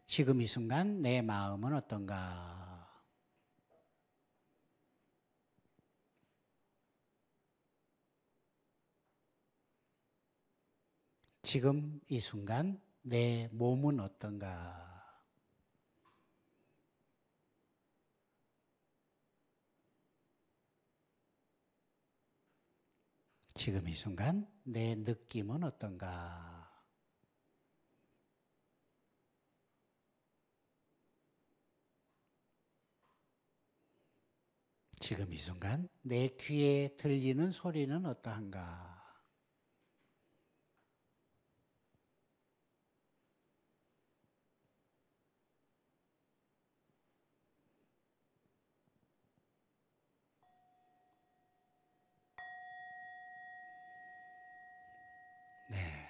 지금 이 순간 내 마음은 어떤가? 지금 이 순간 내 몸은 어떤가? 지금 이 순간 내 느낌은 어떤가? 지금 이 순간 내 귀에 들리는 소리는 어떠한가? 네.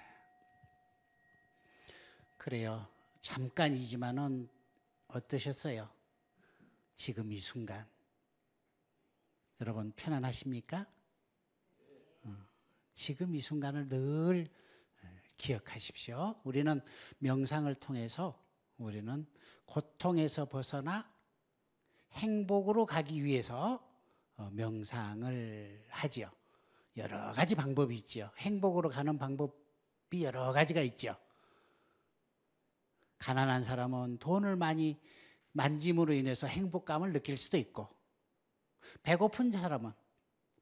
그래요. 잠깐이지만은 어떠셨어요? 지금 이 순간. 여러분 편안하십니까? 지금 이 순간을 늘 기억하십시오. 우리는 명상을 통해서 우리는 고통에서 벗어나 행복으로 가기 위해서 명상을 하지요. 여러 가지 방법이 있지요. 행복으로 가는 방법이 여러 가지가 있죠. 가난한 사람은 돈을 많이 만짐으로 인해서 행복감을 느낄 수도 있고, 배고픈 사람은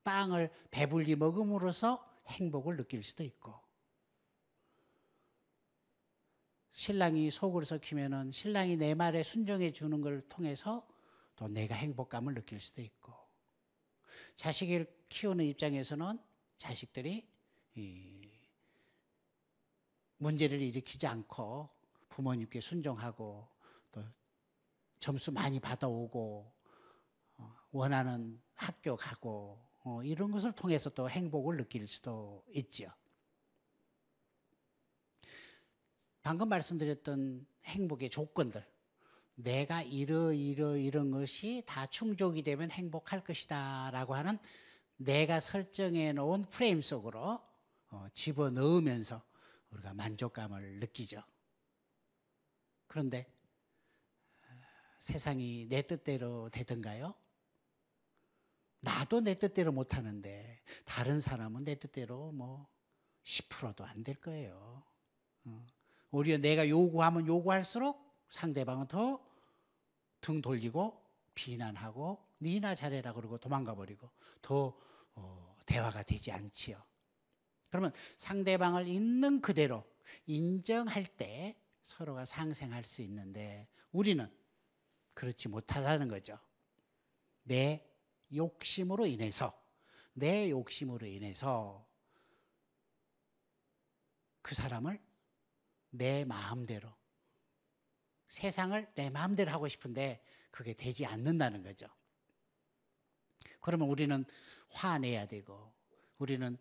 빵을 배불리 먹음으로써 행복을 느낄 수도 있고, 신랑이 속을 썩히면은 신랑이 내 말에 순종해 주는 걸 통해서 또 내가 행복감을 느낄 수도 있고, 자식을 키우는 입장에서는 자식들이 문제를 일으키지 않고 부모님께 순종하고 또 점수 많이 받아오고 원하는 학교 가고 이런 것을 통해서 또 행복을 느낄 수도 있죠. 방금 말씀드렸던 행복의 조건들, 내가 이런 것이 다 충족이 되면 행복할 것이다 라고 하는 내가 설정해 놓은 프레임 속으로 집어넣으면서 우리가 만족감을 느끼죠. 그런데 세상이 내 뜻대로 되던가요? 나도 내 뜻대로 못하는데 다른 사람은 내 뜻대로 뭐 10%도 안 될 거예요. 오히려 내가 요구하면 요구할수록 상대방은 더 등 돌리고 비난하고 니나 잘해라 그러고 도망가 버리고 더 대화가 되지 않지요. 그러면 상대방을 있는 그대로 인정할 때 서로가 상생할 수 있는데 우리는 그렇지 못하다는 거죠. 내 욕심으로 인해서 그 사람을 내 마음대로, 세상을 내 마음대로 하고 싶은데 그게 되지 않는다는 거죠. 그러면 우리는 화내야 되고, 우리는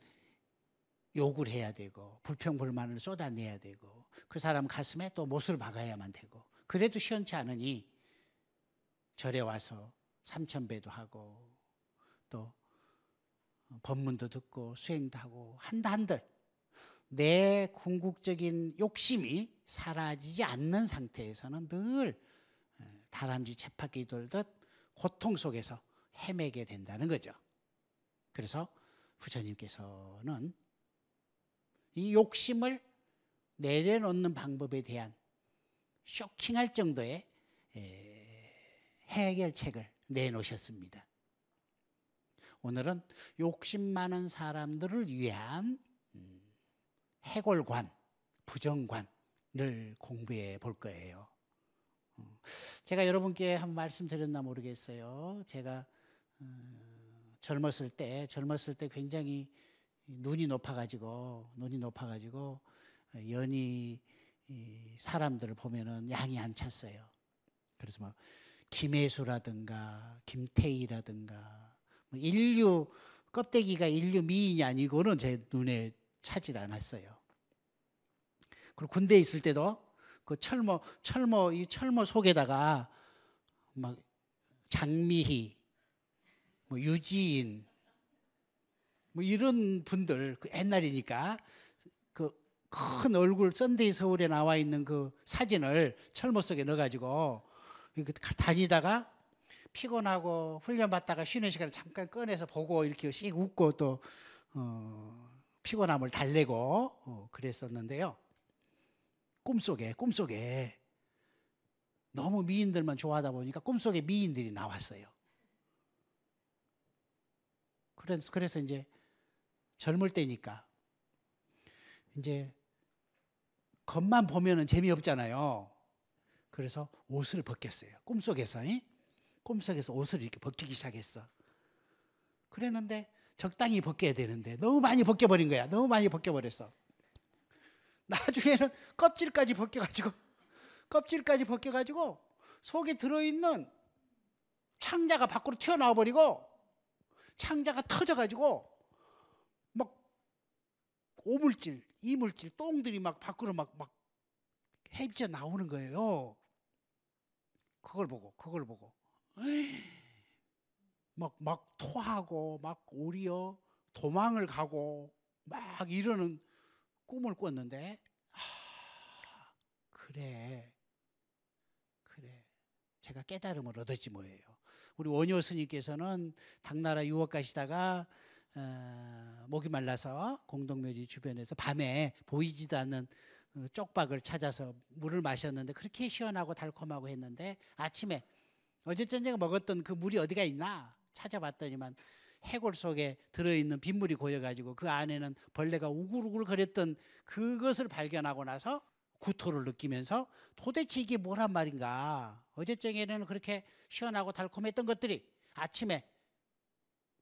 욕을 해야 되고, 불평불만을 쏟아내야 되고, 그 사람 가슴에 또 못을 박아야만 되고, 그래도 시원치 않으니 절에 와서 삼천배도 하고 또 법문도 듣고 수행도 하고 한들 내 궁극적인 욕심이 사라지지 않는 상태에서는 늘 다람쥐 쳇바퀴 돌듯 고통 속에서 헤매게 된다는 거죠. 그래서 부처님께서는 이 욕심을 내려놓는 방법에 대한 쇼킹할 정도의 해결책을 내놓으셨습니다. 오늘은 욕심 많은 사람들을 위한 해골관, 부정관을 공부해 볼 거예요. 제가 여러분께 한번 말씀드렸나 모르겠어요. 제가 젊었을 때 굉장히 눈이 높아가지고 연희 사람들을 보면은 양이 안 찼어요. 그래서 뭐 김혜수라든가 김태희라든가 인류 껍데기가 인류 미인이 아니고는 제 눈에 차질 않았어요. 그리고 군대에 있을 때도 그 철모 속에다가 막 장미희, 뭐 유지인, 뭐 이런 분들 그 옛날이니까 큰 얼굴 썬데이 서울에 나와 있는 그 사진을 철모 속에 넣어가지고 이렇게 다니다가 피곤하고 훈련 받다가 쉬는 시간에 잠깐 꺼내서 보고 이렇게 씩 웃고 또 피곤함을 달래고 그랬었는데요. 꿈속에 너무 미인들만 좋아하다 보니까 꿈속에 미인들이 나왔어요. 그래서 이제 젊을 때니까 이제 겉만 보면은 재미없잖아요. 그래서 옷을 벗겼어요. 꿈속에서 옷을 이렇게 벗기기 시작했어. 그랬는데 적당히 벗겨야 되는데 너무 많이 벗겨버린 거야. 너무 많이 벗겨버렸어. 나중에는 껍질까지 벗겨가지고 속에 들어있는 창자가 밖으로 튀어나와 버리고 창자가 터져가지고 막 오물질, 이물질, 똥들이 막 밖으로 막 헤비쳐 나오는 거예요. 그걸 보고 막 토하고 막 오히려 도망을 가고 막 이러는 꿈을 꿨는데 그래 제가 깨달음을 얻었지 뭐예요. 우리 원효 스님께서는 당나라 유학 가시다가 목이 말라서 공동묘지 주변에서 밤에 보이지도 않는 쪽박을 찾아서 물을 마셨는데 그렇게 시원하고 달콤하고 했는데 아침에 어제 저녁에 먹었던 그 물이 어디가 있나 찾아봤더니만 해골 속에 들어있는 빗물이 고여가지고 그 안에는 벌레가 우글우글 거렸던 그것을 발견하고 나서 구토를 느끼면서 도대체 이게 뭐란 말인가. 어제 저녁에는 그렇게 시원하고 달콤했던 것들이 아침에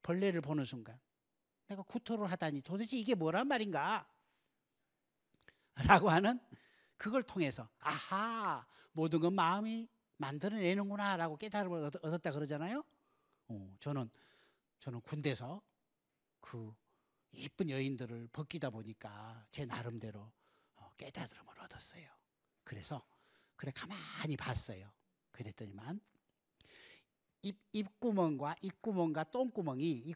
벌레를 보는 순간 내가 구토를 하다니 도대체 이게 뭐란 말인가 라고 하는 그걸 통해서 아하 모든 건 마음이 만들어내는구나 라고 깨달음을 얻었다 그러잖아요. 저는 군대에서 그 이쁜 여인들을 벗기다 보니까 제 나름대로 깨달음을 얻었어요. 그래서 그래 가만히 봤어요. 그랬더니만 입구멍과 똥구멍이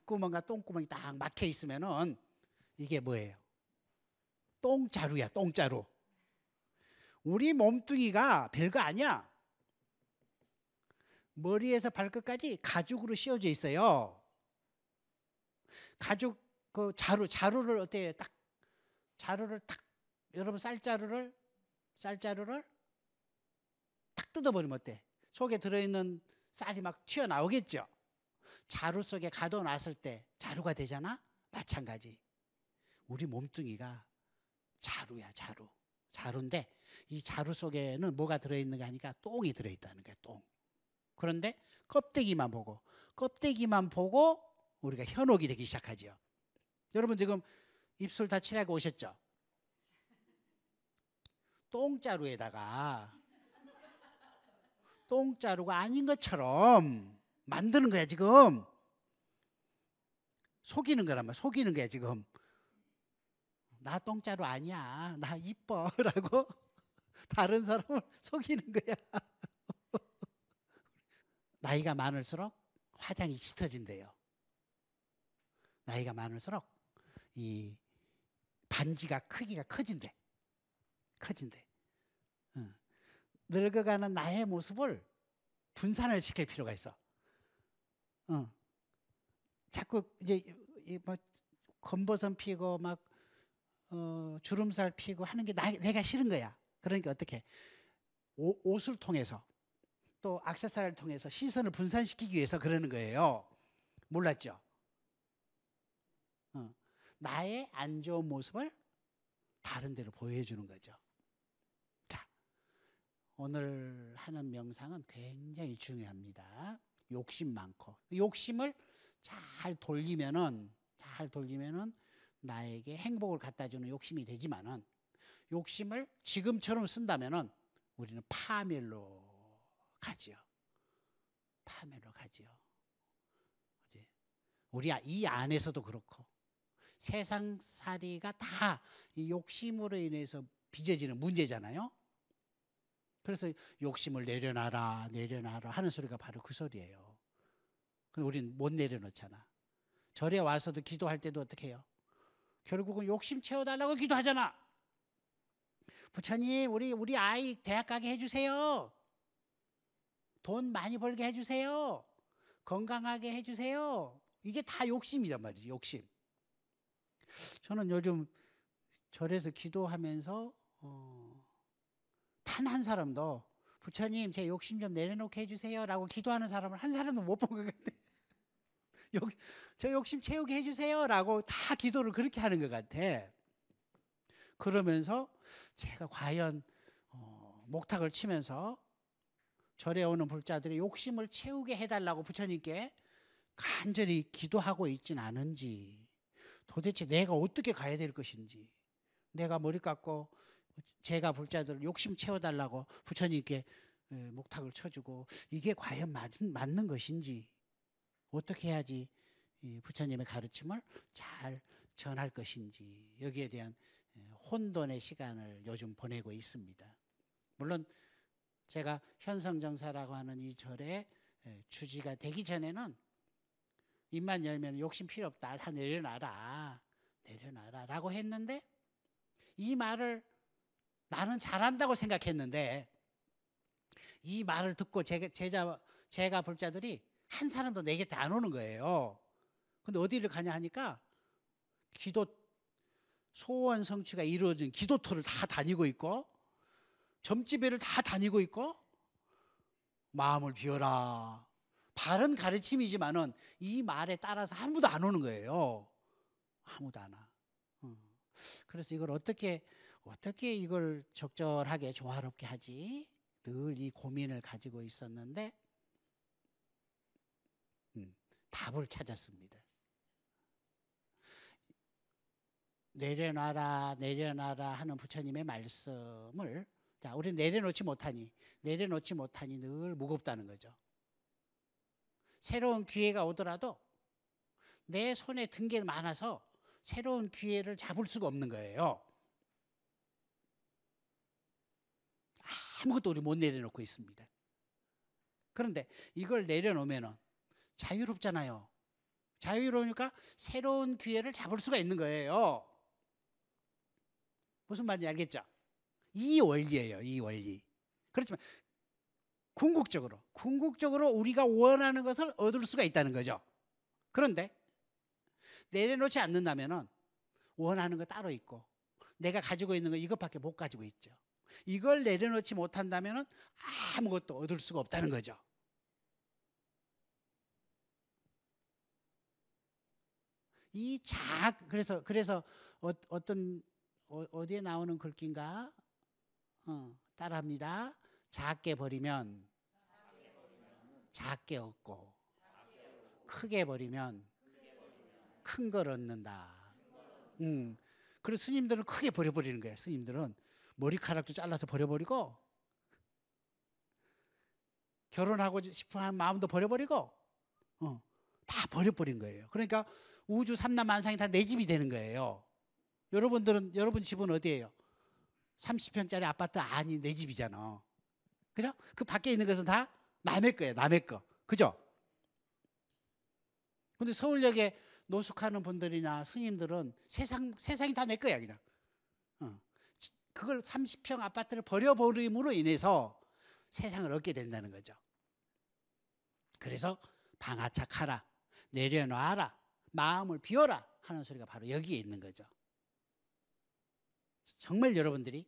딱 막혀 있으면은 이게 뭐예요? 똥자루야, 똥자루. 우리 몸뚱이가 별거 아니야. 머리에서 발끝까지 가죽으로 씌워져 있어요. 가죽 그 자루를 어때요? 딱 자루를 딱 여러분 쌀자루를 탁 뜯어버리면 어때? 속에 들어있는 쌀이 막 튀어나오겠죠. 자루 속에 가둬놨을 때 자루가 되잖아. 마찬가지. 우리 몸뚱이가 자루야, 자루인데 이 자루 속에는 뭐가 들어있는가 하니까 똥이 들어있다는 거야. 똥. 그런데 껍데기만 보고 우리가 현혹이 되기 시작하죠. 여러분 지금 입술 다 칠하고 오셨죠? 똥자루에다가 똥자루가 아닌 것처럼 만드는 거야 지금. 속이는 거란 말이야. 속이는 거야 지금. 나 똥자루 아니야. 나 이뻐 라고 다른 사람을 속이는 거야. 나이가 많을수록 화장이 짙어진대요. 나이가 많을수록 이 반지가 크기가 커진대. 늙어가는 나의 모습을 분산을 시킬 필요가 있어. 자꾸 이제 뭐 검버섯 피고 막 주름살 피고 하는 게 내가 싫은 거야. 그러니까 어떻게 옷을 통해서 또 액세서리를 통해서 시선을 분산시키기 위해서 그러는 거예요. 몰랐죠? 나의 안 좋은 모습을 다른 데로 보여주는 거죠. 자, 오늘 하는 명상은 굉장히 중요합니다. 욕심 많고 욕심을 잘 돌리면은 나에게 행복을 갖다 주는 욕심이 되지만은 욕심을 지금처럼 쓴다면은 우리는 파멸로 가지요. 우리 이 안에서도 그렇고 세상살이가 다 이 욕심으로 인해서 빚어지는 문제잖아요. 그래서 욕심을 내려놔라 하는 소리가 바로 그 소리예요. 근데 우리는 못 내려놓잖아. 절에 와서도 기도할 때도 어떻게 해요? 결국은 욕심 채워달라고 기도하잖아. 부처님, 우리 아이 대학 가게 해주세요. 돈 많이 벌게 해주세요. 건강하게 해주세요. 이게 다 욕심이란 말이지, 욕심. 저는 요즘 절에서 기도하면서 단 한 사람도 부처님 제 욕심 좀 내려놓게 해주세요 라고 기도하는 사람을 한 사람도 못 본 것 같아. 저 욕심 채우게 해주세요 라고 다 기도를 그렇게 하는 것 같아. 그러면서 제가 과연 목탁을 치면서 절에 오는 불자들의 욕심을 채우게 해달라고 부처님께 간절히 기도하고 있진 않은지, 도대체 내가 어떻게 가야 될 것인지, 내가 머리 깎고 제가 불자들을 욕심 채워달라고 부처님께 목탁을 쳐주고 이게 과연 맞는 것인지, 어떻게 해야지 부처님의 가르침을 잘 전할 것인지, 여기에 대한 혼돈의 시간을 요즘 보내고 있습니다. 물론 제가 현성정사라고 하는 이 절의 주지가 되기 전에는 입만 열면 욕심 필요 없다, 다 내려놔라 라고 했는데, 이 말을 나는 잘한다고 생각했는데 이 말을 듣고 제가 불자들이 한 사람도 내 곁에 안 오는 거예요. 근데 어디를 가냐 하니까 기도 소원 성취가 이루어진 기도터를 다 다니고 있고 점집회를 다 다니고 있고 마음을 비워라, 바른 가르침이지만은 이 말에 따라서 아무도 안 오는 거예요. 아무도 안 와. 그래서 이걸 어떻게 이걸 적절하게 조화롭게 하지, 늘 이 고민을 가지고 있었는데 답을 찾았습니다. 내려놔라 하는 부처님의 말씀을, 자, 우리 내려놓지 못하니 늘 무겁다는 거죠. 새로운 기회가 오더라도 내 손에 든 게 많아서 새로운 기회를 잡을 수가 없는 거예요. 아무것도 우리 못 내려놓고 있습니다. 그런데 이걸 내려놓으면 자유롭잖아요. 자유로우니까 새로운 기회를 잡을 수가 있는 거예요. 무슨 말인지 알겠죠? 이 원리예요, 이 원리. 그렇지만 궁극적으로 우리가 원하는 것을 얻을 수가 있다는 거죠. 그런데 내려놓지 않는다면 원하는 거 따로 있고 내가 가지고 있는 거 이것밖에 못 가지고 있죠. 이걸 내려놓지 못한다면 아무것도 얻을 수가 없다는 거죠. 그래서 어디에 나오는 글귀인가? 따라합니다. 작게 버리면 작게 얻고 크게 버리면 큰 걸 얻는다. 그래서 스님들은 크게 버려버리는 거예요. 스님들은 머리카락도 잘라서 버려버리고 결혼하고 싶어하는 마음도 버려버리고 다 버려버린 거예요. 그러니까 우주 삼라만상이 다 내 집이 되는 거예요. 여러분 집은 어디예요? 30평짜리 아파트 아니 내 집이잖아. 그죠? 그 밖에 있는 것은 다 남의 거예요. 남의 거. 그죠? 근데 서울역에 노숙하는 분들이나 스님들은 세상이 다 내 거야, 그냥. 그걸 30평 아파트를 버려버림으로 인해서 세상을 얻게 된다는 거죠. 그래서 방아착하라, 내려놔라, 마음을 비워라 하는 소리가 바로 여기에 있는 거죠. 정말 여러분들이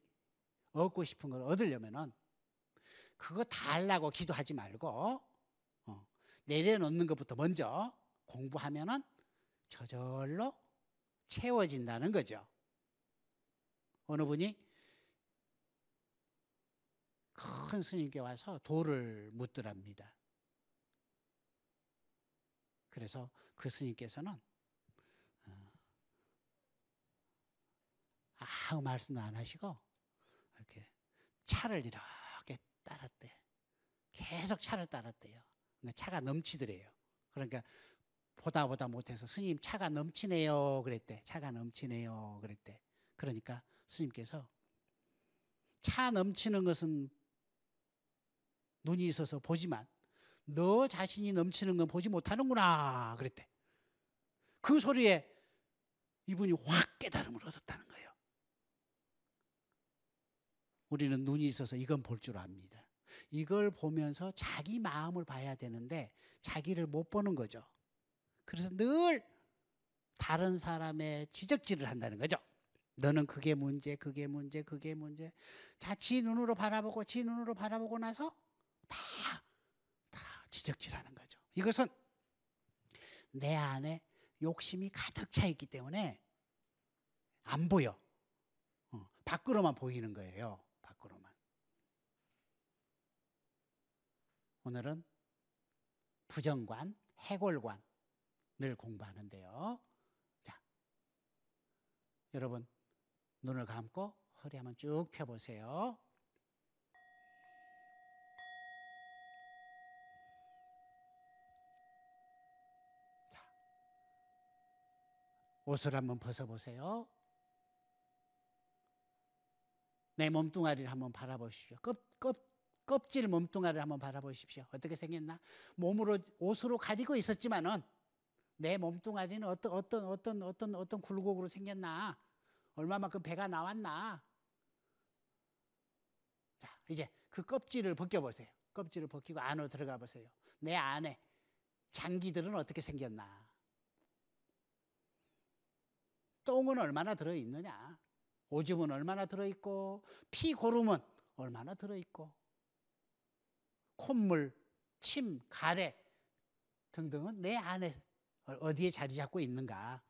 얻고 싶은 걸 얻으려면은 그거 다 하려고 기도하지 말고 내려놓는 것부터 먼저 공부하면은 저절로 채워진다는 거죠. 어느 분이 큰 스님께 와서 돌을 묻더랍니다. 그래서 그 스님께서는 아무 말씀도 안 하시고 이렇게 차를 이렇게 따랐대. 계속 차를 따랐대요. 그러니까 차가 넘치더래요. 그러니까 보다 못해서 스님 차가 넘치네요 그랬대. 차가 넘치네요 그랬대. 그러니까 스님께서 차 넘치는 것은 눈이 있어서 보지만 너 자신이 넘치는 건 보지 못하는구나 그랬대. 그 소리에 이분이 확 깨달음을 얻었다는 거예요. 우리는 눈이 있어서 이건 볼 줄 압니다. 이걸 보면서 자기 마음을 봐야 되는데 자기를 못 보는 거죠. 그래서 늘 다른 사람의 지적질을 한다는 거죠. 너는 그게 문제, 그게 문제, 그게 문제. 자, 지 눈으로 바라보고 나서 다 지적질하는 거죠. 이것은 내 안에 욕심이 가득 차 있기 때문에 안 보여. 밖으로만 보이는 거예요. 밖으로만. 오늘은 부정관, 해골관을 공부하는데요. 자, 여러분 눈을 감고 허리 한번 쭉 펴보세요. 자, 옷을 한번 벗어보세요. 내 몸뚱아리를 한번 바라보십시오. 껍질 몸뚱아리를 한번 바라보십시오. 어떻게 생겼나? 몸으로 옷으로 가리고 있었지만은 내 몸뚱아리는 어떤 굴곡으로 생겼나? 얼마만큼 배가 나왔나? 자, 이제 그 껍질을 벗겨보세요. 껍질을 벗기고 안으로 들어가 보세요. 내 안에 장기들은 어떻게 생겼나? 똥은 얼마나 들어있느냐? 오줌은 얼마나 들어있고, 피고름은 얼마나 들어있고, 콧물, 침, 가래 등등은 내 안에 어디에 자리 잡고 있는가?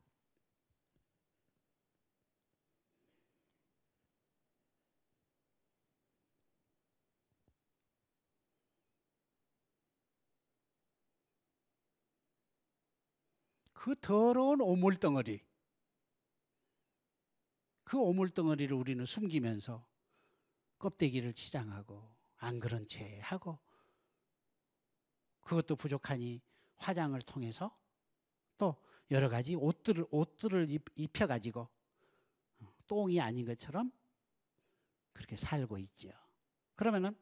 그 더러운 오물덩어리, 그 오물덩어리를 우리는 숨기면서 껍데기를 치장하고 안 그런 채 하고, 그것도 부족하니 화장을 통해서 또 여러 가지 옷들을 입혀가지고 똥이 아닌 것처럼 그렇게 살고 있죠. 그러면은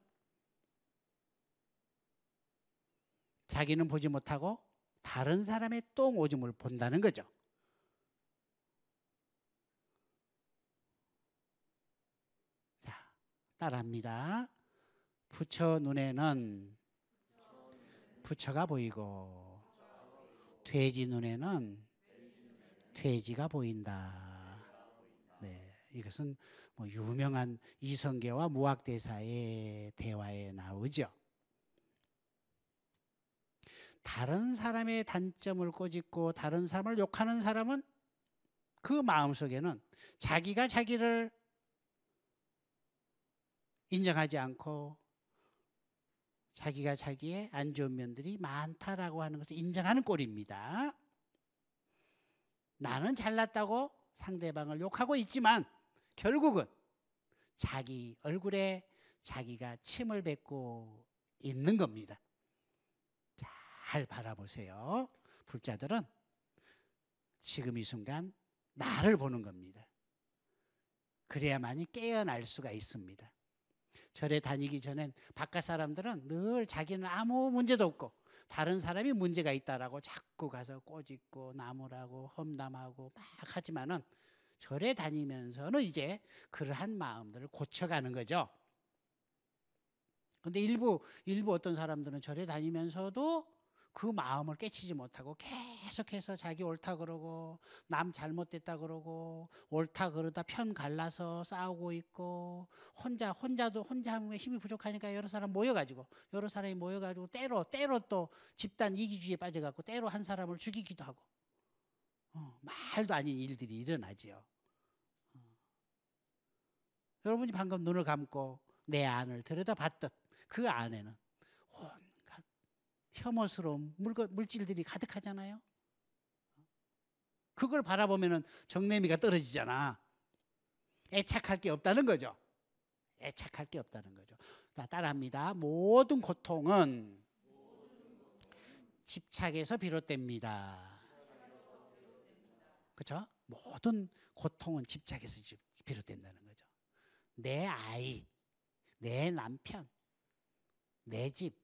자기는 보지 못하고 다른 사람의 똥 오줌을 본다는 거죠. 자, 따라합니다. 부처 눈에는 부처가 보이고 돼지 눈에는 돼지가 보인다. 네, 이것은 뭐 유명한 이성계와 무학대사의 대화에 나오죠. 다른 사람의 단점을 꼬집고 다른 사람을 욕하는 사람은 그 마음속에는 자기가 자기를 인정하지 않고 자기가 자기의 안 좋은 면들이 많다라고 하는 것을 인정하는 꼴입니다. 나는 잘났다고 상대방을 욕하고 있지만 결국은 자기 얼굴에 자기가 침을 뱉고 있는 겁니다. 잘 바라보세요. 불자들은 지금 이 순간 나를 보는 겁니다. 그래야만이 깨어날 수가 있습니다. 절에 다니기 전엔 바깥 사람들은 늘 자기는 아무 문제도 없고 다른 사람이 문제가 있다라고 자꾸 가서 꼬집고 나무라고 험담하고 막 하지만은 절에 다니면서는 이제 그러한 마음들을 고쳐가는 거죠. 근데 일부 어떤 사람들은 절에 다니면서도 그 마음을 깨치지 못하고 계속해서 자기 옳다 그러고 남 잘못됐다 그러고 옳다 그러다 편 갈라서 싸우고 있고 혼자 하면 힘이 부족하니까 여러 사람이 모여가지고 때로 또 집단 이기주의에 빠져갖고 때로 한 사람을 죽이기도 하고 말도 아닌 일들이 일어나지요. 여러분이 방금 눈을 감고 내 안을 들여다봤듯 그 안에는 온갖 혐오스러운 물질들이 가득하잖아요. 그걸 바라보면 정내미가 떨어지잖아. 애착할 게 없다는 거죠. 애착할 게 없다는 거죠. 자, 따라합니다. 모든 고통은 집착에서 비롯됩니다. 그렇죠? 모든 고통은 집착에서 비롯된다는 거죠. 내 아이, 내 남편, 내 집,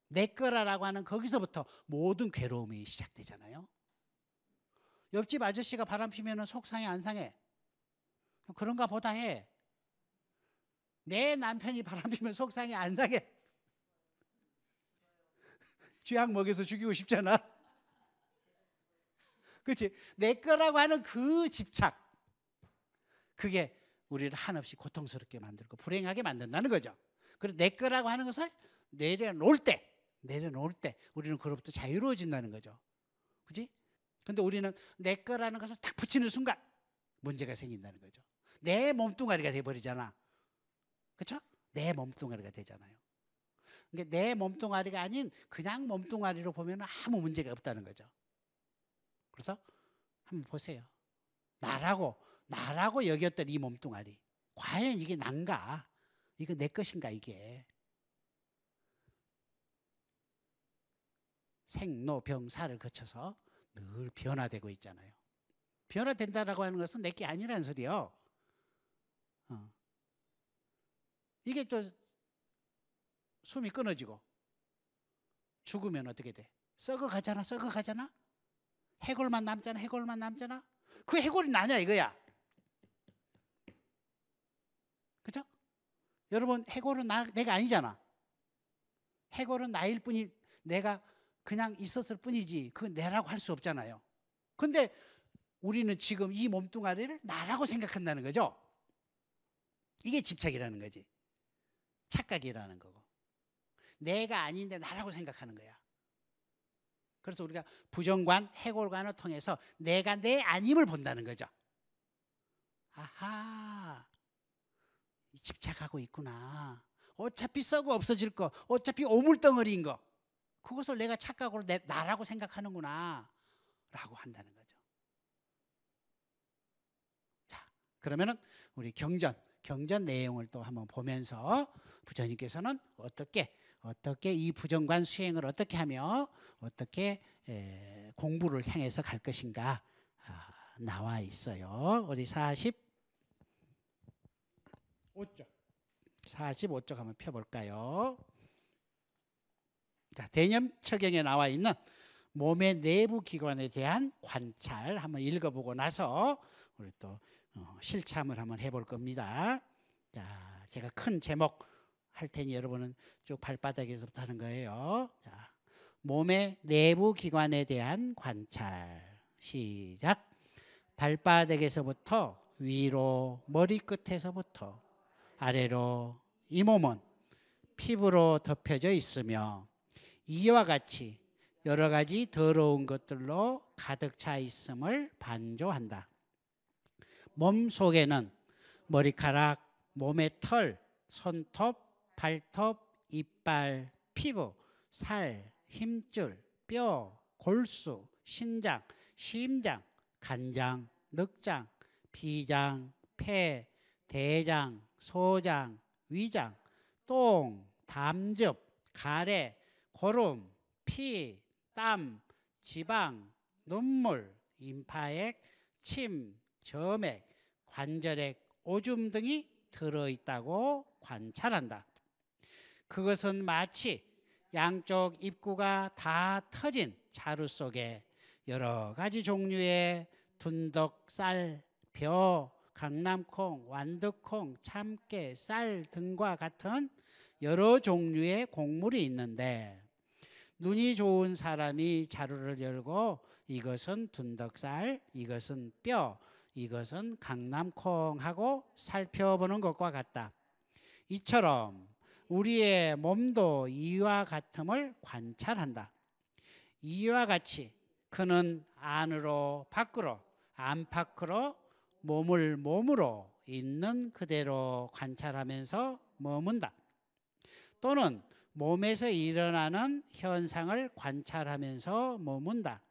내 거라라고 하는 거기서부터 모든 괴로움이 시작되잖아요. 옆집 아저씨가 바람 피면 속상해 안 상해? 그런가 보다 해. 내 남편이 바람피면 속상해 안 상해? 쥐약 먹여서 죽이고 싶잖아. 그렇지? 내 거라고 하는 그 집착, 그게 우리를 한없이 고통스럽게 만들고 불행하게 만든다는 거죠. 그래서 내 거라고 하는 것을 내려놓을 때 우리는 그로부터 자유로워진다는 거죠. 그렇지? 근데 우리는 내 거라는 것을 딱 붙이는 순간 문제가 생긴다는 거죠. 내 몸뚱아리가 돼버리잖아. 그렇죠? 내 몸뚱아리가 되잖아요. 그러니까 내 몸뚱아리가 아닌 그냥 몸뚱아리로 보면 아무 문제가 없다는 거죠. 그래서 한번 보세요. 나라고 여겼던 이 몸뚱아리, 과연 이게 난가? 이거 내 것인가 이게? 생로병사를 거쳐서 늘 변화되고 있잖아요. 변화된다라고 하는 것은 내 게 아니라는 소리요. 이게 또 숨이 끊어지고 죽으면 어떻게 돼? 썩어가잖아. 해골만 남잖아. 그 해골이 나냐 이거야. 그죠? 여러분, 해골은 내가 아니잖아. 해골은 나일 뿐이, 내가 그냥 있었을 뿐이지 그건 내라고 할 수 없잖아요. 근데 우리는 지금 이 몸뚱아리를 나라고 생각한다는 거죠. 이게 집착이라는 거지. 착각이라는 거고. 내가 아닌데 나라고 생각하는 거야. 그래서 우리가 부정관, 해골관을 통해서 내가 내 아님을 본다는 거죠. 아하, 집착하고 있구나. 어차피 썩어 없어질 거, 어차피 오물덩어리인 거, 그것을 내가 착각으로 나라고 생각하는구나 라고 한다는 거죠. 자, 그러면은 우리 경전 내용을 또 한번 보면서 부처님께서는 어떻게 이 부정관 수행을 어떻게 하며 어떻게 공부를 향해서 갈 것인가 나와 있어요. 우리 45쪽 한번 펴볼까요? 자, 대념처경에 나와 있는 몸의 내부 기관에 대한 관찰 한번 읽어보고 나서 우리 또 실참을 한번 해볼 겁니다. 자, 제가 큰 제목 할 테니 여러분은 쭉 발바닥에서부터 하는 거예요. 자, 몸의 내부 기관에 대한 관찰. 시작. 발바닥에서부터 위로 머리끝에서부터 아래로 이 몸은 피부로 덮여져 있으며 이와 같이 여러 가지 더러운 것들로 가득 차 있음을 반조한다. 몸 속에는 머리카락, 몸의 털, 손톱, 발톱, 이빨, 피부, 살, 힘줄, 뼈, 골수, 신장, 심장, 간장, 늑장, 비장, 폐, 대장, 소장, 위장, 똥, 담즙, 가래, 고름, 피, 땀, 지방, 눈물, 임파액, 침, 점액, 관절액, 오줌 등이 들어있다고 관찰한다. 그것은 마치 양쪽 입구가 다 터진 자루 속에 여러 가지 종류의 둔덕, 쌀, 벼, 강낭콩, 완두콩, 참깨, 쌀 등과 같은 여러 종류의 곡물이 있는데 눈이 좋은 사람이 자루를 열고 이것은 둔덕쌀, 이것은 뼈, 이것은 강낭콩 하고 살펴보는 것과 같다. 이처럼 우리의 몸도 이와 같음을 관찰한다. 이와 같이 그는 안으로 밖으로, 안팎으로 몸을 몸으로 있는 그대로 관찰하면서 머문다. 또는 몸에서 일어나는 현상을 관찰하면서 머문다.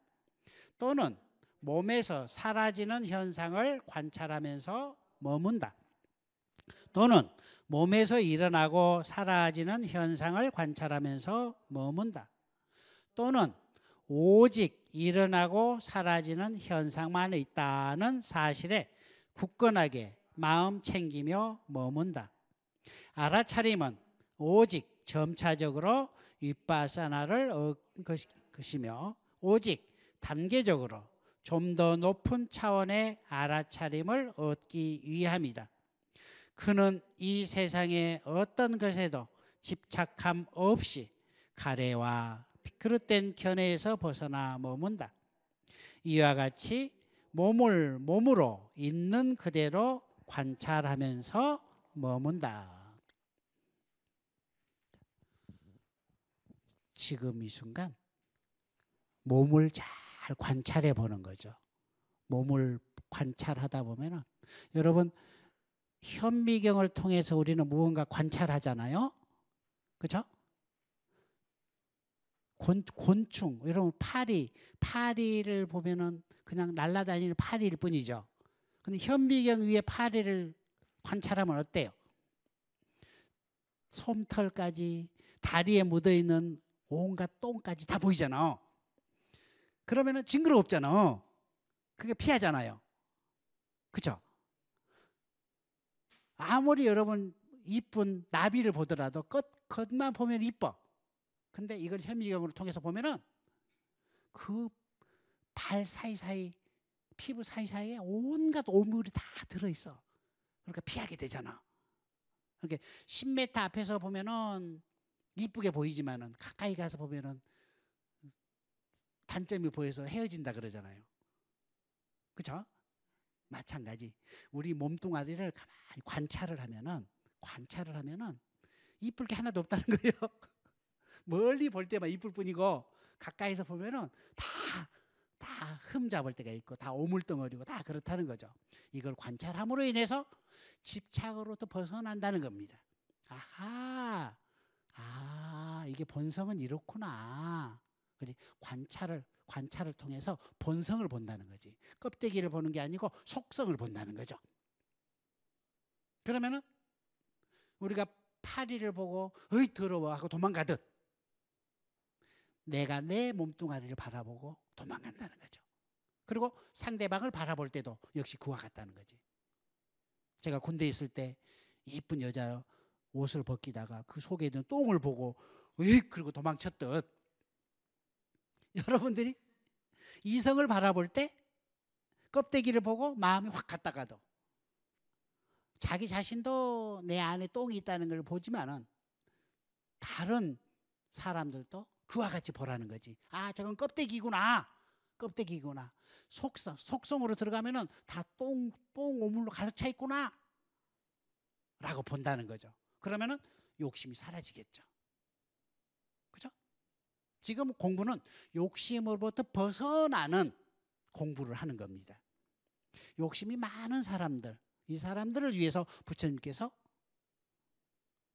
또는 몸에서 사라지는 현상을 관찰하면서 머문다. 또는 몸에서 일어나고 사라지는 현상을 관찰하면서 머문다. 또는 오직 일어나고 사라지는 현상만 있다는 사실에 굳건하게 마음 챙기며 머문다. 알아차림은 오직 점차적으로 윗바사나를 것이며 오직 단계적으로 좀 더 높은 차원의 알아차림을 얻기 위함이다. 그는 이 세상의 어떤 것에도 집착함 없이 가래와 그릇된 견해에서 벗어나 머문다. 이와 같이 몸을 몸으로 있는 그대로 관찰하면서 머문다. 지금 이 순간 몸을 잘 관찰해 보는 거죠. 몸을 관찰하다 보면은 여러분 현미경을 통해서 우리는 무언가 관찰하잖아요. 그렇죠? 곤충, 여러분 파리를 보면은 그냥 날아다니는 파리일 뿐이죠. 근데 현미경 위에 파리를 관찰하면 어때요? 솜털까지 다리에 묻어있는 온갖 똥까지 다 보이잖아. 그러면은 징그럽잖아. 그게 피하잖아요. 그렇죠? 아무리 여러분 이쁜 나비를 보더라도 겉만 보면 이뻐. 근데 이걸 현미경으로 통해서 보면은 그 발 사이사이 피부 사이사이에 온갖 오물이 다 들어있어. 그러니까 피하게 되잖아. 그러니까 10m 앞에서 보면은 이쁘게 보이지만은 가까이 가서 보면은 단점이 보여서 헤어진다 그러잖아요. 그렇죠? 마찬가지. 우리 몸뚱아리를 가만히 관찰을 하면은 이쁠 게 하나도 없다는 거예요. 멀리 볼 때만 이쁠 뿐이고 가까이서 보면은 다 흠 잡을 때가 있고 다 오물덩어리고 다 그렇다는 거죠. 이걸 관찰함으로 인해서 집착으로부터 벗어난다는 겁니다. 아하, 이게 본성은 이렇구나. 그지? 관찰을 통해서 본성을 본다는 거지. 껍데기를 보는 게 아니고 속성을 본다는 거죠. 그러면은 우리가 파리를 보고 어이 더러워 하고 도망가듯 내가 내 몸뚱아리를 바라보고 도망간다는 거죠. 그리고 상대방을 바라볼 때도 역시 그와 같다는 거지. 제가 군대에 있을 때 이쁜 여자 옷을 벗기다가 그 속에 있는 똥을 보고 으익 그러고 도망쳤듯 여러분들이 이성을 바라볼 때 껍데기를 보고 마음이 확 갔다가도 자기 자신도 내 안에 똥이 있다는 걸 보지만은 다른 사람들도 그와 같이 보라는 거지. 아, 저건 껍데기구나. 속성으로 들어가면은 다 똥 오물로 가득 차 있구나. 라고 본다는 거죠. 그러면은 욕심이 사라지겠죠. 그죠? 지금 공부는 욕심으로부터 벗어나는 공부를 하는 겁니다. 욕심이 많은 사람들, 이 사람들을 위해서 부처님께서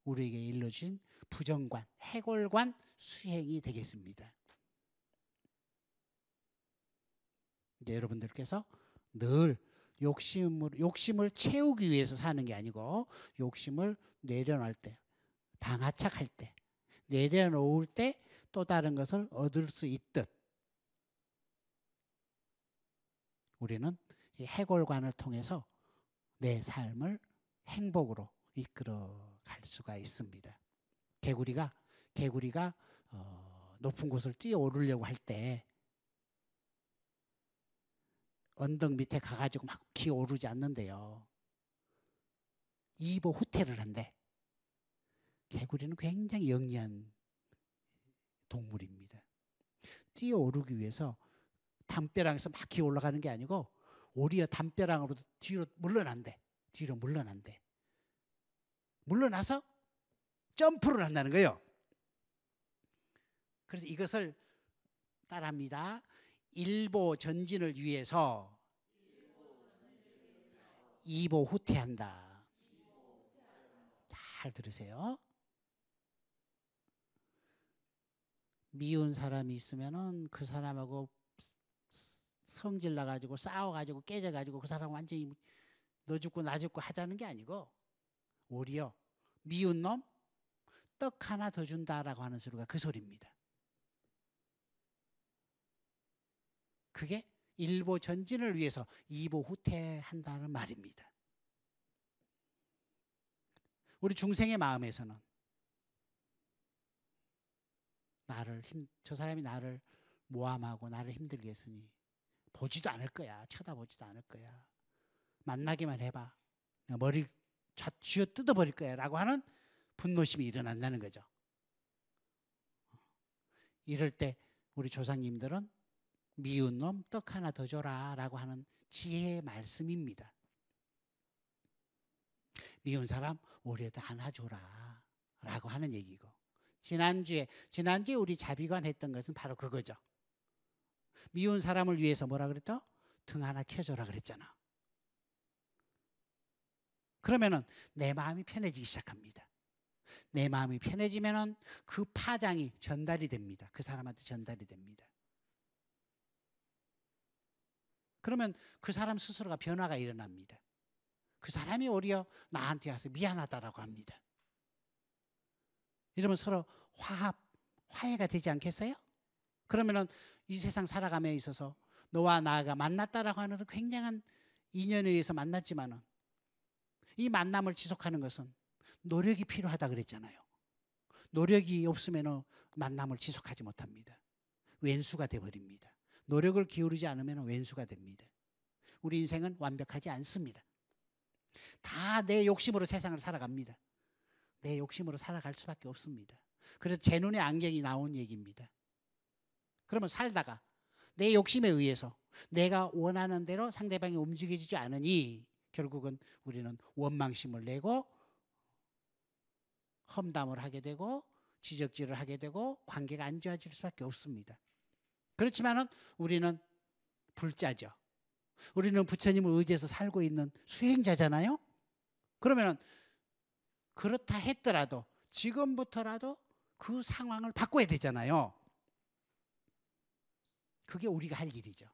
우리에게 일러주신 부정관, 해골관 수행이 되겠습니다. 이제 여러분들께서 늘 욕심을 채우기 위해서 사는 게 아니고 욕심을 내려놓을 때, 방아착할 때, 내려놓을 때 또 다른 것을 얻을 수 있듯 우리는 이 해골관을 통해서 내 삶을 행복으로 이끌어 갈 수가 있습니다. 개구리가 높은 곳을 뛰어오르려고 할 때 언덕 밑에 가가지고 막 기어오르지 않는데요. 이보 후퇴를 한대. 개구리는 굉장히 영리한 동물입니다. 뛰어오르기 위해서 담벼락에서 막 기어 올라가는 게 아니고 오히려 담벼락으로 뒤로 물러난대. 물러나서 점프를 한다는 거예요. 그래서 이것을 따라합니다. 일보 전진을 위해서 이보 후퇴한다. 잘 들으세요. 미운 사람이 있으면은 그 사람하고 성질 나가지고 싸워가지고 깨져가지고 그 사람 완전히 너 죽고 나 죽고 하자는 게 아니고 오히려 미운 놈 떡 하나 더 준다라고 하는 소리가 그 소리입니다. 그게 일보 전진을 위해서 이보 후퇴한다는 말입니다. 우리 중생의 마음에서는 저 사람이 나를 모함하고 나를 힘들게 했으니 보지도 않을 거야. 쳐다보지도 않을 거야. 만나기만 해봐. 머리 쥐어 뜯어버릴 거야 라고 하는 분노심이 일어난다는 거죠. 이럴 때 우리 조상님들은 미운 놈 떡 하나 더 줘라 라고 하는 지혜의 말씀입니다. 미운 사람 올해도 하나 줘라 라고 하는 얘기고, 지난주에 우리 자비관 했던 것은 바로 그거죠. 미운 사람을 위해서 뭐라 그랬죠? 등 하나 켜줘라 그랬잖아. 그러면은 내 마음이 편해지기 시작합니다. 내 마음이 편해지면은 그 파장이 전달이 됩니다. 그 사람한테 전달이 됩니다. 그러면 그 사람 스스로가 변화가 일어납니다. 그 사람이 오히려 나한테 와서 미안하다라고 합니다. 이러면 서로 화해가 되지 않겠어요? 그러면은 이 세상 살아감에 있어서 너와 나가 만났다라고 하는 굉장한 인연에 의해서 만났지만은 이 만남을 지속하는 것은 노력이 필요하다 그랬잖아요. 노력이 없으면 만남을 지속하지 못합니다. 왼수가 돼버립니다. 노력을 기울이지 않으면 왼수가 됩니다. 우리 인생은 완벽하지 않습니다. 다 내 욕심으로 세상을 살아갑니다. 내 욕심으로 살아갈 수밖에 없습니다. 그래서 제 눈에 안경이 나온 얘기입니다. 그러면 살다가 내 욕심에 의해서 내가 원하는 대로 상대방이 움직여지지 않으니 결국은 우리는 원망심을 내고 험담을 하게 되고 지적질을 하게 되고 관계가 안 좋아질 수밖에 없습니다. 그렇지만은 우리는 불자죠. 우리는 부처님을 의지해서 살고 있는 수행자잖아요. 그러면은 그렇다 했더라도 지금부터라도 그 상황을 바꿔야 되잖아요. 그게 우리가 할 일이죠.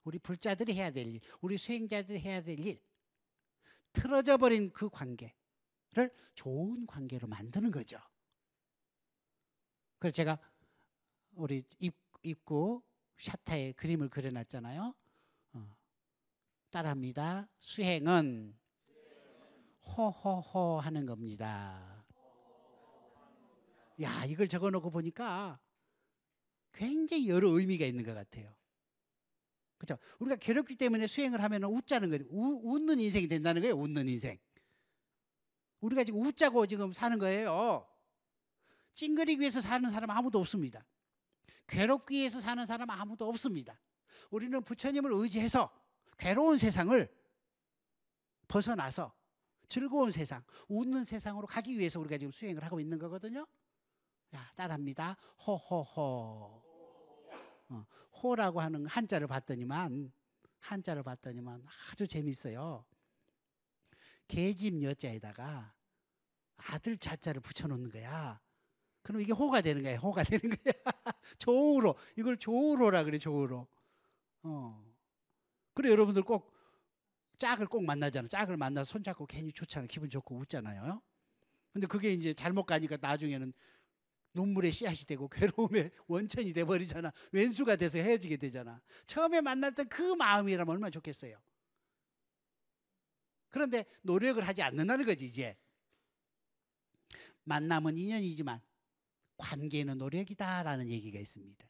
우리 불자들이 해야 될 일, 우리 수행자들이 해야 될 일. 틀어져 버린 그 관계를 좋은 관계로 만드는 거죠. 그래서 제가 우리 입구 샤타에 그림을 그려놨잖아요. 따라합니다. 수행은 호호호 하는 겁니다. 야, 이걸 적어놓고 보니까 굉장히 여러 의미가 있는 것 같아요. 그렇죠? 우리가 괴롭기 때문에 수행을 하면 웃자는 거죠. 웃는 인생이 된다는 거예요. 웃는 인생. 우리가 지금 웃자고 지금 사는 거예요. 찡그리기 위해서 사는 사람 아무도 없습니다. 괴롭기 위해서 사는 사람 아무도 없습니다. 우리는 부처님을 의지해서 괴로운 세상을 벗어나서 즐거운 세상, 웃는 세상으로 가기 위해서 우리가 지금 수행을 하고 있는 거거든요. 자, 따라합니다. 호호호. 호라고 하는 한자를 봤더니만 아주 재밌어요. 계집 여자에다가 아들 자자를 붙여놓는 거야. 그럼 이게 호가 되는 거야. 호가 되는 거야. 조우로. 이걸 조우로라 그래. 조우로. 그래, 여러분들 꼭 짝을 꼭 만나잖아. 짝을 만나서 손잡고 괜히 좋잖아. 기분 좋고 웃잖아요. 근데 그게 이제 잘못 가니까 나중에는 눈물의 씨앗이 되고 괴로움의 원천이 돼버리잖아. 왼수가 돼서 헤어지게 되잖아. 처음에 만날 때 그 마음이라면 얼마나 좋겠어요. 그런데 노력을 하지 않는다는 거지. 이제 만남은 인연이지만 관계는 노력이다라는 얘기가 있습니다.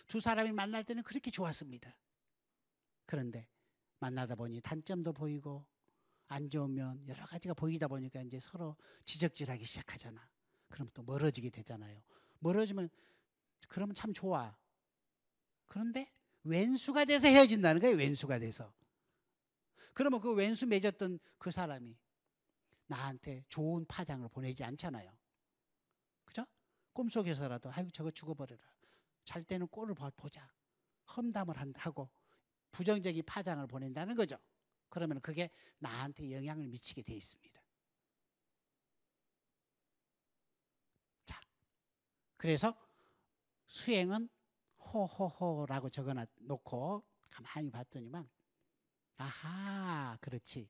두 사람이 만날 때는 그렇게 좋았습니다. 그런데 만나다 보니 단점도 보이고 안 좋은 면 여러 가지가 보이다 보니까 이제 서로 지적질하기 시작하잖아. 그럼 또 멀어지게 되잖아요. 멀어지면 그러면 참 좋아. 그런데 왼수가 돼서 헤어진다는 거예요. 왼수가 돼서. 그러면 그 왼수 맺었던 그 사람이 나한테 좋은 파장을 보내지 않잖아요. 그죠? 꿈속에서라도 아이고 저거 죽어버려라. 잘 때는 꼴을 보자. 험담을 하고 부정적인 파장을 보낸다는 거죠. 그러면 그게 나한테 영향을 미치게 돼 있습니다. 자, 그래서 수행은 호호호라고 적어놓고 가만히 봤더니만 아하, 그렇지.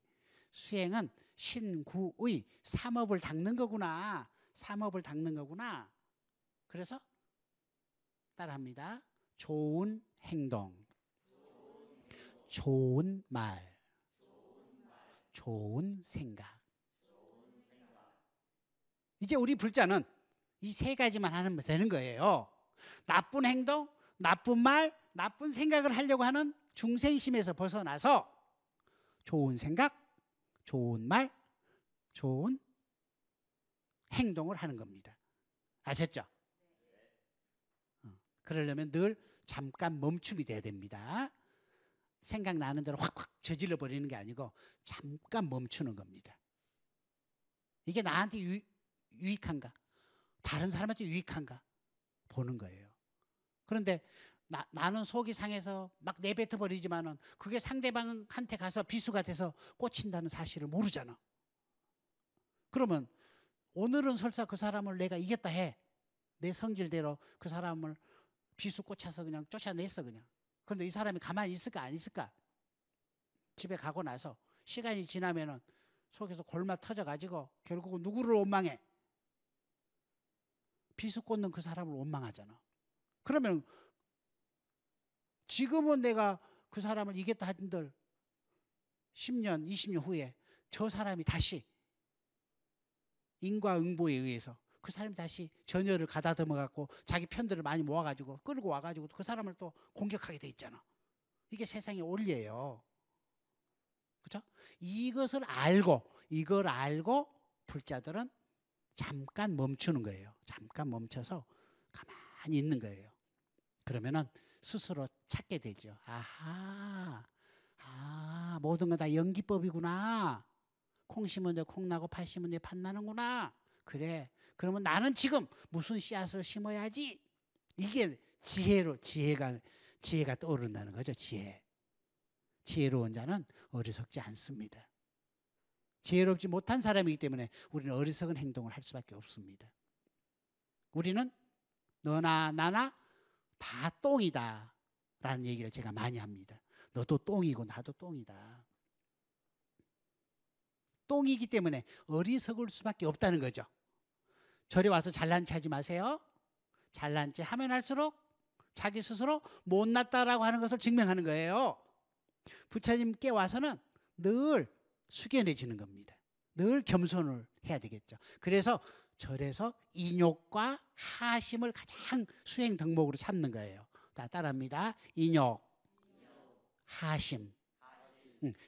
수행은 신구의 삼업을 닦는 거구나. 삼업을 닦는 거구나. 그래서 따라합니다. 좋은 행동, 좋은 말, 좋은 생각. 이제 우리 불자는 이 세 가지만 하면 되는 거예요. 나쁜 행동, 나쁜 말, 나쁜 생각을 하려고 하는 중생심에서 벗어나서 좋은 생각, 좋은 말, 좋은 행동을 하는 겁니다. 아셨죠? 그러려면 늘 잠깐 멈춤이 돼야 됩니다. 생각나는 대로 확확 저질러 버리는 게 아니고 잠깐 멈추는 겁니다. 이게 나한테 유익한가? 다른 사람한테 유익한가? 보는 거예요. 그런데 나는 속이 상해서 막 내뱉어 버리지만은 그게 상대방한테 가서 비수가 돼서 꽂힌다는 사실을 모르잖아. 그러면 오늘은 설사 그 사람을 내가 이겼다 해. 내 성질대로 그 사람을 비수 꽂혀서 그냥 쫓아냈어 그냥. 그런데 이 사람이 가만히 있을까 안 있을까? 집에 가고 나서 시간이 지나면은 속에서 골마 터져가지고 결국은 누구를 원망해? 비수 꽂는 그 사람을 원망하잖아. 그러면 지금은 내가 그 사람을 이겼다 한들 10년, 20년 후에 저 사람이 다시 인과응보에 의해서 그 사람이 다시 전열을 가다듬어 갖고 자기 편들을 많이 모아가지고 끌고 와가지고 그 사람을 또 공격하게 돼 있잖아. 이게 세상의 원리예요. 그렇죠? 이걸 알고 불자들은 잠깐 멈추는 거예요. 잠깐 멈춰서 가만히 있는 거예요. 그러면은 스스로 찾게 되죠. 모든 건 다 연기법이구나. 콩 심은 데 콩 나고 팥 심은 데 팥 나는구나. 그래. 그러면 나는 지금 무슨 씨앗을 심어야지. 이게 지혜가 떠오른다는 거죠. 지혜로운 자는 어리석지 않습니다. 지혜롭지 못한 사람이기 때문에 우리는 어리석은 행동을 할 수밖에 없습니다. 우리는 너나 나나 다 똥이다 라는 얘기를 제가 많이 합니다. 너도 똥이고 나도 똥이다. 똥이기 때문에 어리석을 수밖에 없다는 거죠. 절에 와서 잘난 체 하지 마세요. 잘난 체 하면 할수록 자기 스스로 못났다라고 하는 것을 증명하는 거예요. 부처님께 와서는 늘 숙연해지는 겁니다. 늘 겸손을 해야 되겠죠. 그래서 절에서 인욕과 하심을 가장 수행 덕목으로 삼는 거예요. 따라합니다. 인욕, 하심.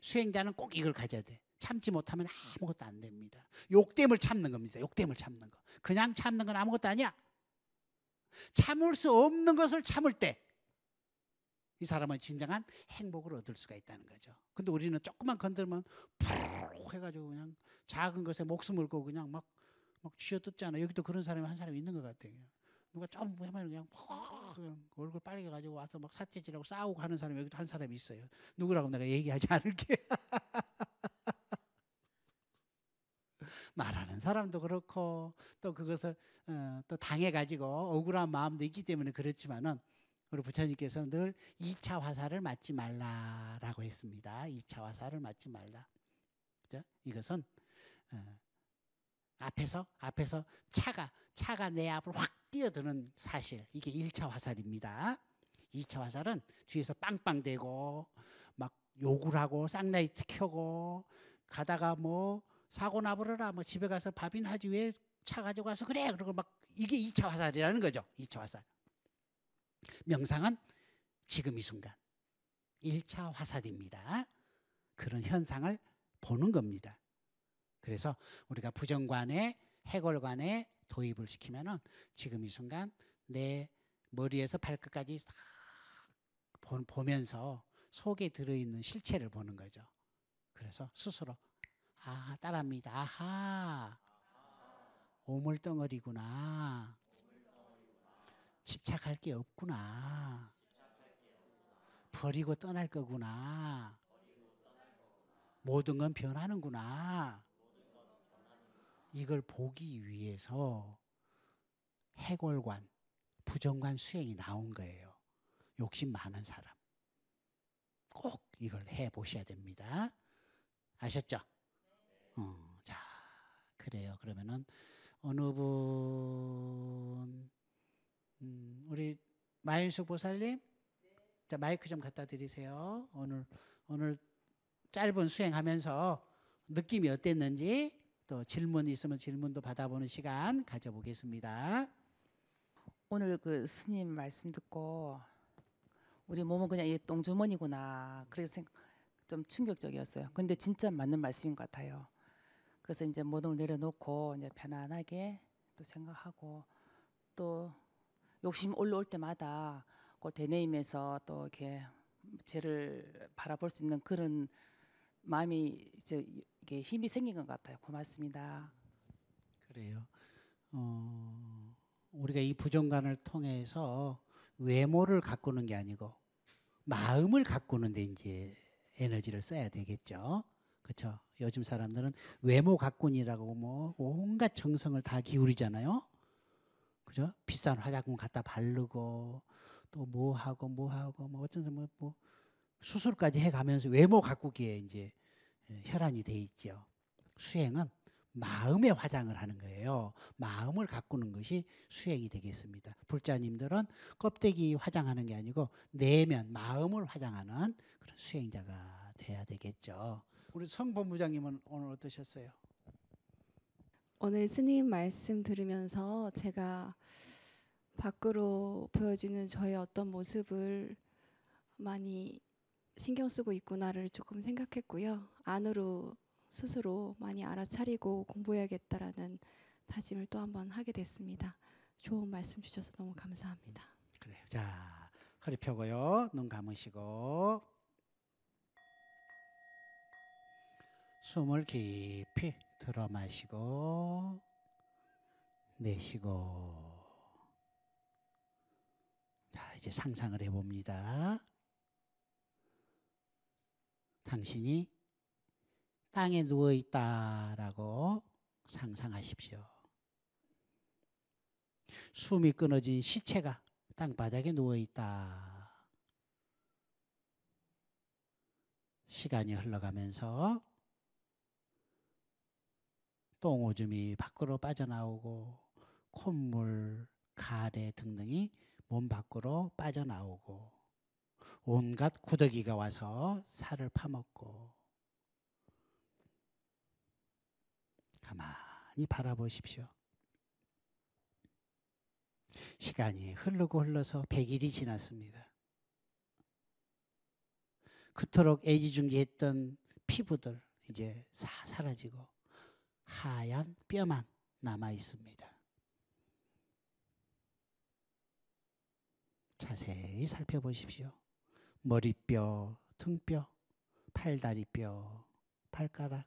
수행자는 꼭 이걸 가져야 돼. 참지 못하면 아무것도 안 됩니다. 욕됨을 참는 겁니다. 욕됨을 참는 거. 그냥 참는 건 아무것도 아니야. 참을 수 없는 것을 참을 때 이 사람은 진정한 행복을 얻을 수가 있다는 거죠. 근데 우리는 조금만 건들면 푹 해가지고 그냥 작은 것에 목숨을 걸고 그냥 막 쥐어뜯잖아. 여기도 그런 사람이 한 사람이 있는 것 같아요. 누가 좀 하면 그냥 얼굴 빨개가지고 와서 막 사태질하고 싸우고 하는 사람이 여기도 한 사람이 있어요. 누구라고 내가 얘기하지 않을게. 말하는 사람도 그렇고 또 그것을 또 당해가지고 억울한 마음도 있기 때문에 그렇지만은 우리 부처님께서 늘 2차 화살을 맞지 말라라고 했습니다. 2차 화살을 맞지 말라. 그죠? 이것은 앞에서 차가 내 앞으로 확 뛰어드는 사실. 이게 1차 화살입니다. 2차 화살은 뒤에서 빵빵대고 막 욕을 하고 쌍라이트 켜고 가다가 뭐 사고 나버려라 뭐 집에 가서 밥이나 하지 왜 차 가지고 와서 그래 그러고 막 이게 2차 화살이라는 거죠. 2차 화살. 명상은 지금 이 순간 1차 화살입니다. 그런 현상을 보는 겁니다. 그래서 우리가 부정관에 해골관에 도입을 시키면은 지금 이 순간 내 머리에서 발끝까지 싹 보면서 속에 들어있는 실체를 보는 거죠. 그래서 스스로 따라합니다. 아하, 오물덩어리구나. 집착할 게 없구나. 버리고 떠날 거구나. 모든 건 변하는구나. 이걸 보기 위해서 해골관, 부정관 수행이 나온 거예요. 욕심 많은 사람. 꼭 이걸 해보셔야 됩니다. 아셨죠? 자, 그래요. 그러면은 어느 분 우리 마윤숙 보살님 자, 마이크 좀 갖다 드리세요. 오늘 짧은 수행하면서 느낌이 어땠는지 또 질문 있으면 질문도 받아보는 시간 가져보겠습니다. 오늘 그 스님 말씀 듣고 우리 몸은 그냥 이 똥주머니구나. 그래서 좀 충격적이었어요. 근데 진짜 맞는 말씀인 것 같아요. 그래서 이제 모든 걸 내려놓고 이제 편안하게 또 생각하고 또 욕심 올라올 때마다 그 되뇌이면서 또 이렇게 쟤를 바라볼 수 있는 그런 마음이 이제 이게 힘이 생긴 것 같아요. 고맙습니다. 그래요. 우리가 이 부정관을 통해서 외모를 가꾸는 게 아니고 마음을 가꾸는데 이제 에너지를 써야 되겠죠. 그렇죠. 요즘 사람들은 외모 가꾼이라고 뭐 온갖 정성을 다 기울이잖아요. 그죠? 비싼 화장품 갖다 바르고 또 뭐 하고 뭐 어쩐지 뭐 수술까지 해가면서 외모 가꾸기에 이제 혈안이 돼 있죠. 수행은 마음의 화장을 하는 거예요. 마음을 가꾸는 것이 수행이 되겠습니다. 불자님들은 껍데기 화장하는 게 아니고 내면 마음을 화장하는 그런 수행자가 돼야 되겠죠. 우리 성본부장님은 오늘 어떠셨어요? 오늘 스님 말씀 들으면서 제가 밖으로 보여지는 저의 어떤 모습을 많이 신경 쓰고 있구나를 조금 생각했고요. 안으로 스스로 많이 알아차리고 공부해야겠다라는 다짐을 또 한번 하게 됐습니다. 좋은 말씀 주셔서 너무 감사합니다. 그래요. 자, 허리 펴고요. 눈 감으시고 숨을 깊이 들어 마시고 내쉬고. 자, 이제 상상을 해봅니다. 당신이 땅에 누워있다라고 상상하십시오. 숨이 끊어진 시체가 땅바닥에 누워있다. 시간이 흘러가면서 똥오줌이 밖으로 빠져나오고 콧물, 가래 등등이 몸 밖으로 빠져나오고 온갖 구더기가 와서 살을 파먹고 가만히 바라보십시오. 시간이 흐르고 흘러서 100일이 지났습니다. 그토록 애지중지했던 피부들 이제 사라지고 하얀 뼈만 남아 있습니다. 자세히 살펴보십시오. 머리뼈, 등뼈, 팔다리뼈, 발가락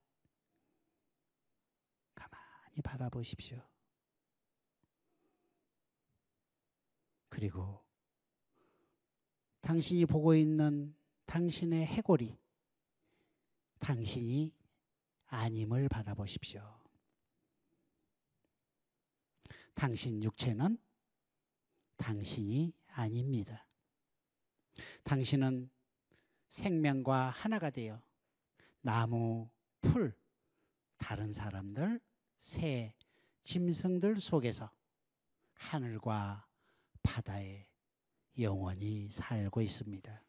가만히 바라보십시오. 그리고 당신이 보고 있는 당신의 해골이 당신이 아님을 바라보십시오. 당신 육체는 당신이 아닙니다. 당신은 생명과 하나가 되어 나무, 풀, 다른 사람들, 새, 짐승들 속에서 하늘과 바다에 영원히 살고 있습니다.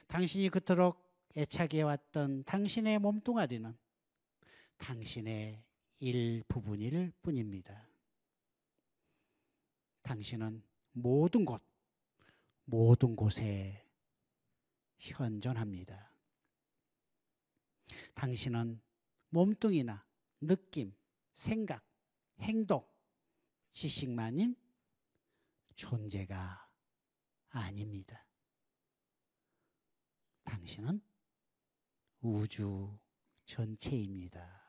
당신이 그토록 애착해 왔던 당신의 몸뚱아리는 당신의 일부분일 뿐입니다. 당신은 모든 곳, 모든 곳에 현존합니다. 당신은 몸뚱이나 느낌, 생각, 행동, 지식만인 존재가 아닙니다. 당신은 우주 전체입니다.